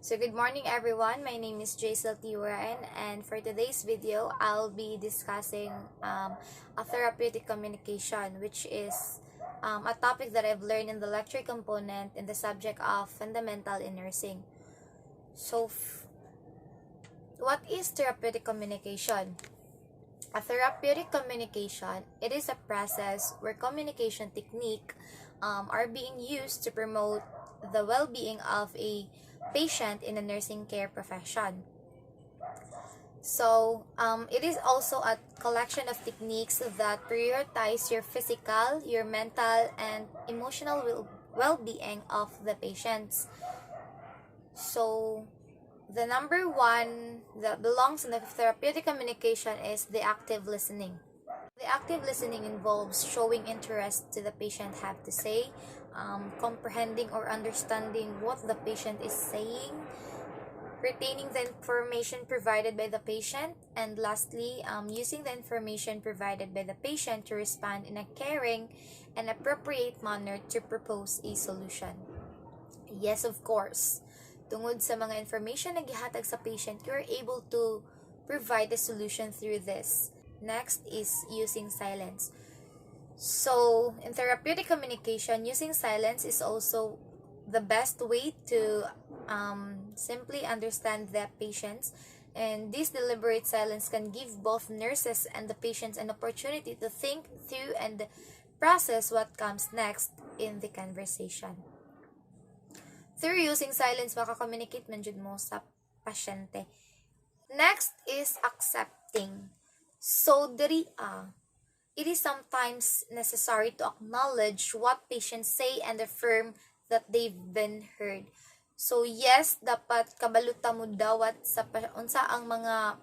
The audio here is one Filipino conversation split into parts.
So good morning everyone, my name is Jaisal Tiwaran, and for today's video, I'll be discussing a therapeutic communication, which is a topic that I've learned in the lecture component in the subject of fundamental in nursing. So what is therapeutic communication? A therapeutic communication, it is a process where communication technique are being used to promote the well-being of a patient in a nursing care profession. So, it is also a collection of techniques that prioritize your physical, your mental, and emotional well-being of the patients. So, the number one that belongs in the therapeutic communication is the active listening. The active listening involves showing interest to the patient have to say, comprehending or understanding what the patient is saying, retaining the information provided by the patient, and lastly, using the information provided by the patient to respond in a caring and appropriate manner to propose a solution. Yes, of course. Tungod sa mga information na gihatag sa patient, you're able to provide a solution through this. Next is using silence. So, in therapeutic communication, using silence is also the best way to simply understand the patients. And this deliberate silence can give both nurses and the patients an opportunity to think through and process what comes next in the conversation. Through using silence, makakommunicate man jud mo sa pasyente. Next is accepting. So, it is sometimes necessary to acknowledge what patients say and affirm that they've been heard. So, yes, dapat kabaluta mo dawat sa unsa ang mga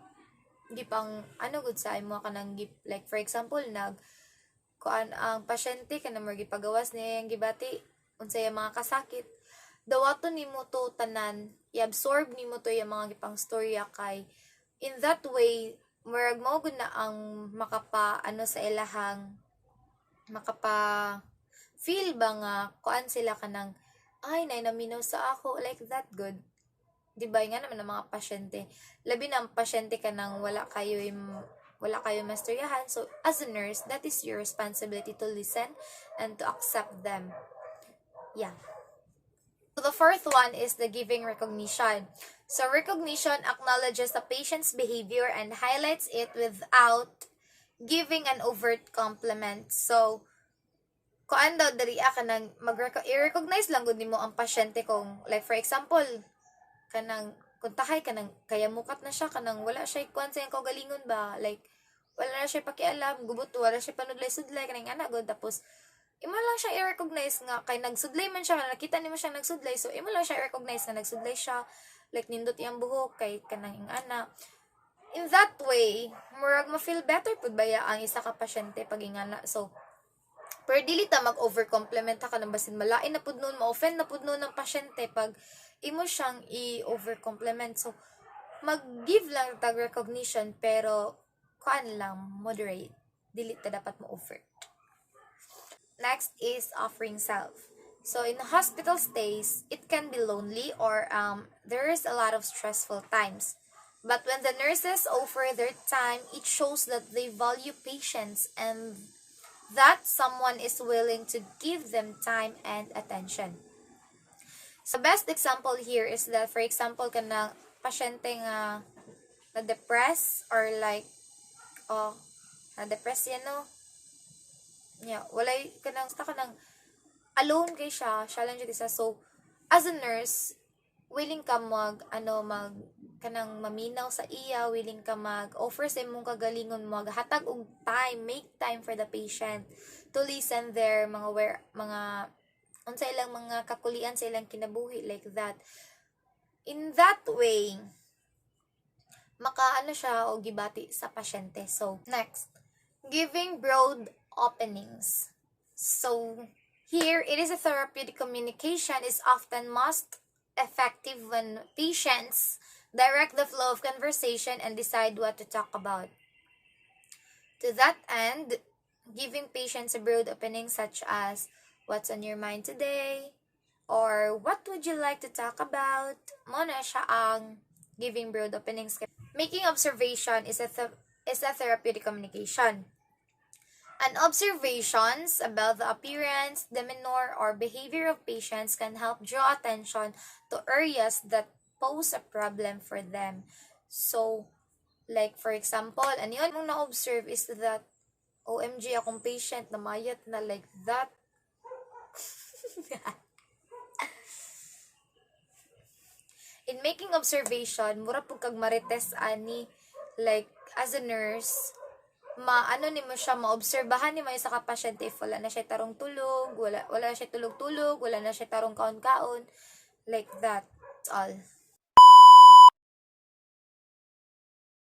gipang gud sa imo kanang like for example kuan ang pasyente kanang gipagawas niya ang gibati unsay mga kasakit dawaton nimo to tanan i-absorb nimo to yung mga gipang storya kay in that way murag mo gud na ang makapa sa ilahang makapa feel ba nga kuan sila kanang ay nay naminaw sa ako like that good. Di ba nga naman ang mga pasyente labi na ang pasyente kanang wala kayo masturyahan, so as a nurse that is your responsibility to listen and to accept them. Yeah. So the fourth one is the giving recognition. So recognition acknowledges the patient's behavior and highlights it without giving an overt compliment. So, kuan daw diri ka nang i-recognize lang gud nimo ang pasyente kung like for example kanang kung tahay kanang kaya mukat na siya kanang wala siya kuan sa iyang kaugalingon ba like wala na siya pakialam gubot wala siya panudlay-sudlay kanang ana gud tapos imo lang siya i-recognize nga kay nagsudlay man siya nakita nimo siya nagsudlay so imo lang siya i-recognize nga nagsudlay siya like nindot iyang buhok kay kanang ana in that way murag ma-feel better pud baya ang isa ka pasyente pag ingana so pero dili ta mag-over compliment ka nang basin malain na pud noon ma-offend na pud noon ng pasyente pag imo siyang i-over compliment so mag-give lang tag recognition pero kuan lang moderate dili ta dapat mo-over. Next is offering self. So in hospital stays, it can be lonely or there is a lot of stressful times. But when the nurses offer their time, it shows that they value patients and that someone is willing to give them time and attention. So best example here is that for example kanang pasyente nga na-depress or like na-depress yan no walay kanang alone kay siya lang jud isa so as a nurse willing ka kanang maminaw sa iya willing ka mag-offer sa imong kagalingon maghatag og time make time for the patient to listen their mga unsa ilang mga kakulian sa ilang kinabuhi like that in that way siya og gibati sa pasyente. So next, giving broad openings. So here, it is a therapeutic communication is often most effective when patients direct the flow of conversation and decide what to talk about. To that end, giving patients a broad opening such as what's on your mind today, Or what would you like to talk about? Muna siya ang giving broad openings. Making observation is a therapeutic communication. An observations about the appearance, demeanor, or behavior of patients can help draw attention to areas that pose a problem for them. So, like for example, ano yun mong na-observe is that OMG, akong patient na mayat na like that. In making observation, mura pug kag marites ani, like as a nurse, maano nimo siya, maobserbahan nimo sa ka pasyente if wala na siya tarong tulog, wala na siya tulog-tulog, wala na siya tarong kaon-kaon, like that. That's all.